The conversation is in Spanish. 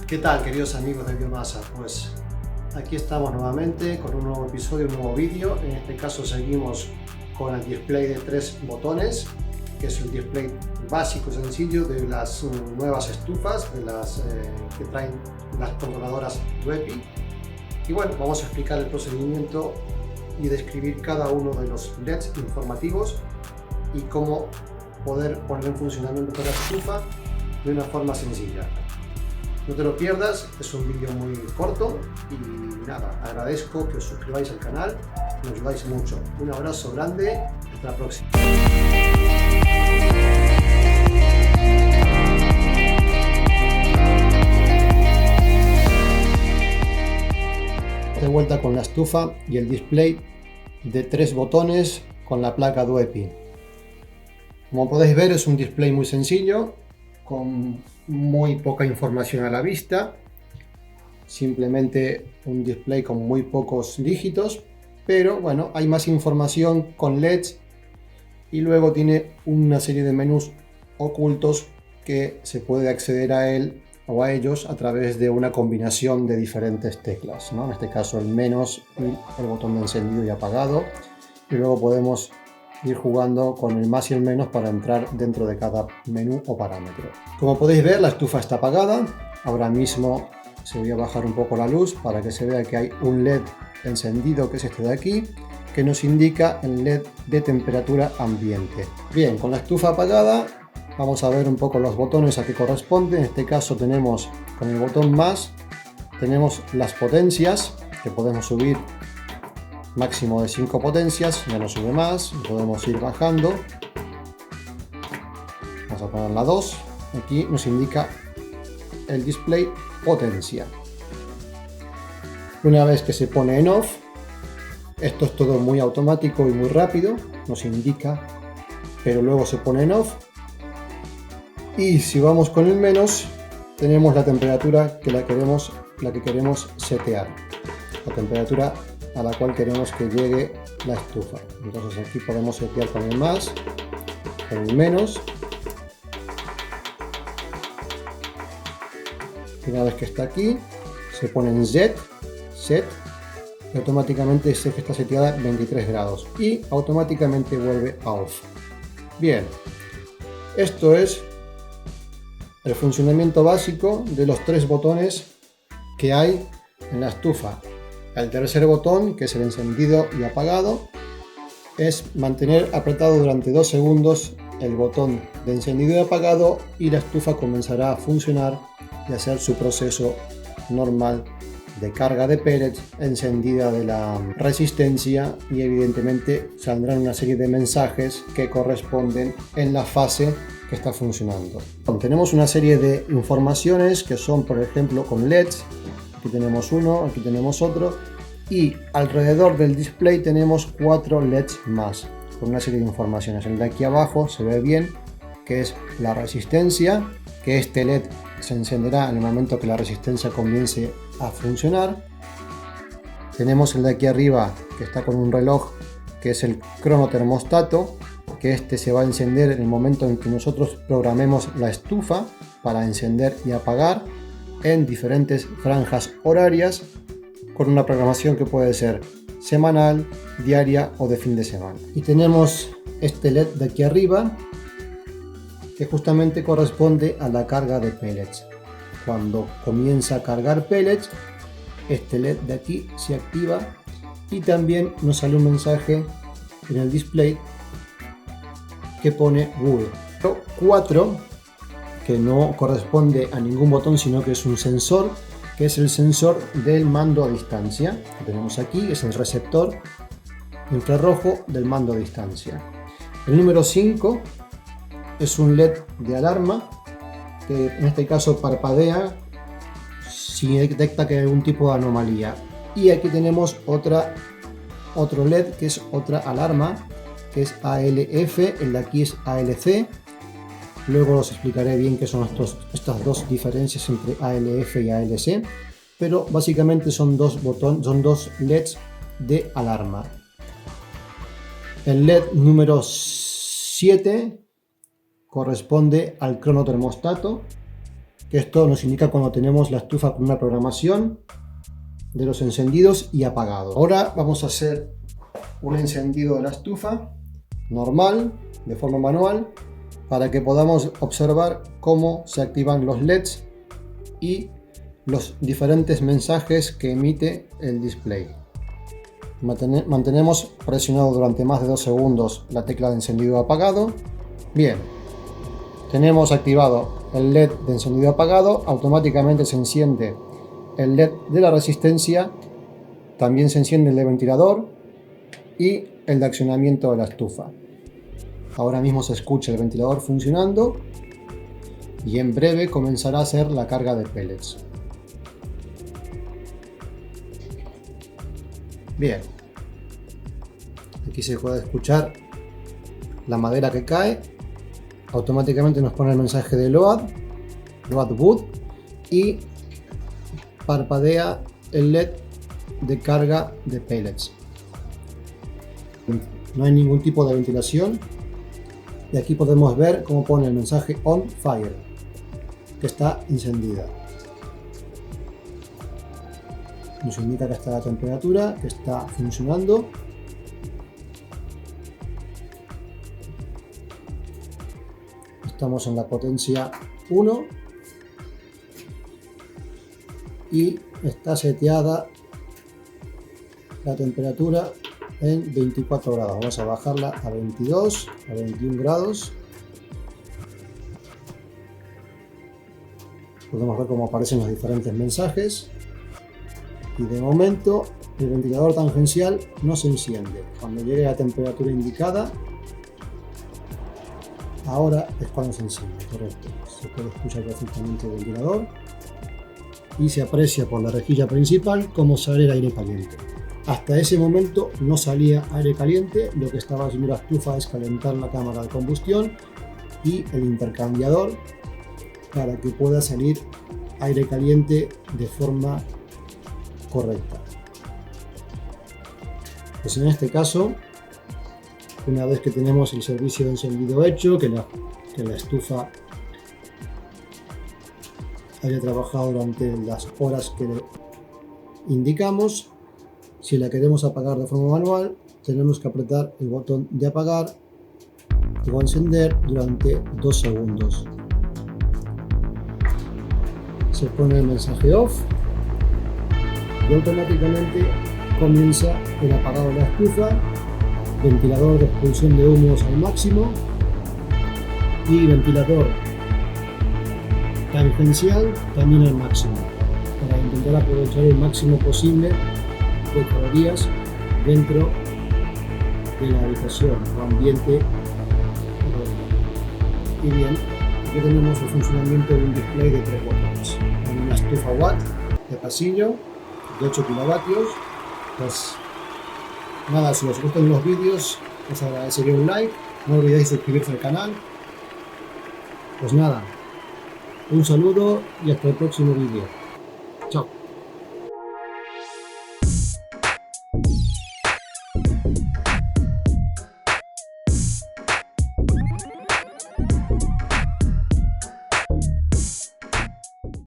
¿Qué tal, queridos amigos de Biomasa? Pues aquí estamos nuevamente con un nuevo episodio, un nuevo vídeo. En este caso seguimos con el display de 3 botones, que es el display básico y sencillo de las nuevas estufas, de las que traen las controladoras Duepi. Y bueno, vamos a explicar el procedimiento y describir cada uno de los LEDs informativos y cómo poder poner en funcionamiento toda la estufa de una forma sencilla. No te lo pierdas, es un vídeo muy corto y nada, agradezco que os suscribáis al canal, me ayudáis mucho. Un abrazo grande, hasta la próxima. De vuelta con la estufa y el display de 3 botones con la placa Duepi. Como podéis ver, es un display muy sencillo, con muy poca información a la vista, simplemente un display con muy pocos dígitos, pero bueno, hay más información con LEDs y luego tiene una serie de menús ocultos que se puede acceder a él o a ellos a través de una combinación de diferentes teclas, ¿no? En este caso el menos y el botón de encendido y apagado, y luego podemos ir jugando con el más y el menos para entrar dentro de cada menú o parámetro. Como podéis ver, la estufa está apagada. Ahora mismo se voy a bajar un poco la luz para que se vea que hay un LED encendido, que es este de aquí, que nos indica el LED de temperatura ambiente. Bien, con la estufa apagada vamos a ver un poco los botones a que corresponden. En este caso tenemos con el botón más, tenemos las potencias que podemos subir, máximo de 5 potencias, ya no sube más, podemos ir bajando. Vamos a poner la 2, aquí nos indica el display potencia. Una vez que se pone en off, esto es todo muy automático y muy rápido, nos indica, pero luego se pone en off. Y si vamos con el menos, tenemos la temperatura que que queremos setear, la temperatura a la cual queremos que llegue la estufa. Entonces aquí podemos setear con el más, con el menos. Y una vez que está aquí, se pone en set, y automáticamente sé que está seteada 23 grados y automáticamente vuelve a off. Bien, esto es el funcionamiento básico de los 3 botones que hay en la estufa. El tercer botón, que es el encendido y apagado, es mantener apretado durante 2 segundos el botón de encendido y apagado y la estufa comenzará a funcionar y hacer su proceso normal de carga de pellets, encendida de la resistencia, y evidentemente saldrán una serie de mensajes que corresponden en la fase que está funcionando. Tenemos una serie de informaciones que son, por ejemplo, con LEDs. Aquí tenemos uno, aquí tenemos otro, y alrededor del display tenemos 4 LEDs más con una serie de informaciones. El de aquí abajo se ve bien, que es la resistencia, que este LED se encenderá en el momento que la resistencia comience a funcionar. Tenemos el de aquí arriba, que está con un reloj, que es el cronotermostato, que este se va a encender en el momento en que nosotros programemos la estufa para encender y apagar en diferentes franjas horarias, con una programación que puede ser semanal, diaria o de fin de semana. Y tenemos este LED de aquí arriba, que justamente corresponde a la carga de pellets. Cuando comienza a cargar pellets, este LED de aquí se activa y también nos sale un mensaje en el display que pone Google. 4, que no corresponde a ningún botón, sino que es un sensor, que es el sensor del mando a distancia, que tenemos aquí, es el receptor infrarrojo del mando a distancia. El número 5 es un LED de alarma, que en este caso parpadea si detecta que hay algún tipo de anomalía. Y aquí tenemos otro LED, que es otra alarma, que es ALF, el de aquí es ALC. Luego os explicaré bien qué son estas dos diferencias entre ALF y ALC, pero básicamente son dos LEDs de alarma. El LED número 7 corresponde al cronotermostato, que esto nos indica cuando tenemos la estufa con una programación de los encendidos y apagados. Ahora vamos a hacer un encendido de la estufa normal, de forma manual, para que podamos observar cómo se activan los LEDs y los diferentes mensajes que emite el display. Mantenemos presionado durante más de 2 segundos la tecla de encendido apagado. Bien, tenemos activado el LED de encendido apagado, automáticamente se enciende el LED de la resistencia, también se enciende el de ventilador y el de accionamiento de la estufa. Ahora mismo se escucha el ventilador funcionando y en breve comenzará a hacer la carga de pellets. Bien, aquí se puede escuchar la madera que cae, automáticamente nos pone el mensaje de load wood y parpadea el LED de carga de pellets. No hay ningún tipo de ventilación y aquí podemos ver cómo pone el mensaje on fire, que está encendida. Nos indica que está la temperatura, que está funcionando. Estamos en la potencia 1 y está seteada la temperatura en 24 grados. Vamos a bajarla a 22, a 21 grados. Podemos ver cómo aparecen los diferentes mensajes. Y de momento el ventilador tangencial no se enciende. Cuando llegue a la temperatura indicada, ahora es cuando se enciende, correcto. Se puede escuchar perfectamente el ventilador y se aprecia por la rejilla principal cómo sale el aire caliente. Hasta ese momento no salía aire caliente, lo que estaba haciendo la estufa es calentar la cámara de combustión y el intercambiador para que pueda salir aire caliente de forma correcta. Pues en este caso, una vez que tenemos el servicio de encendido hecho, que la estufa haya trabajado durante las horas que le indicamos, si la queremos apagar de forma manual, tenemos que apretar el botón de apagar o encender durante 2 segundos. Se pone el mensaje off y automáticamente comienza el apagado de la estufa, ventilador de expulsión de humos al máximo y ventilador tangencial también al máximo, para intentar aprovechar el máximo posible de calorías dentro de la habitación o ambiente. Y bien, aquí tenemos el funcionamiento de un display de 3 botones, en una estufa watt de pasillo de 8 kilovatios. Pues nada, si os gustan los vídeos os agradecería un like, no olvidéis suscribirse al canal. Pues nada, un saludo y hasta el próximo vídeo. Chao.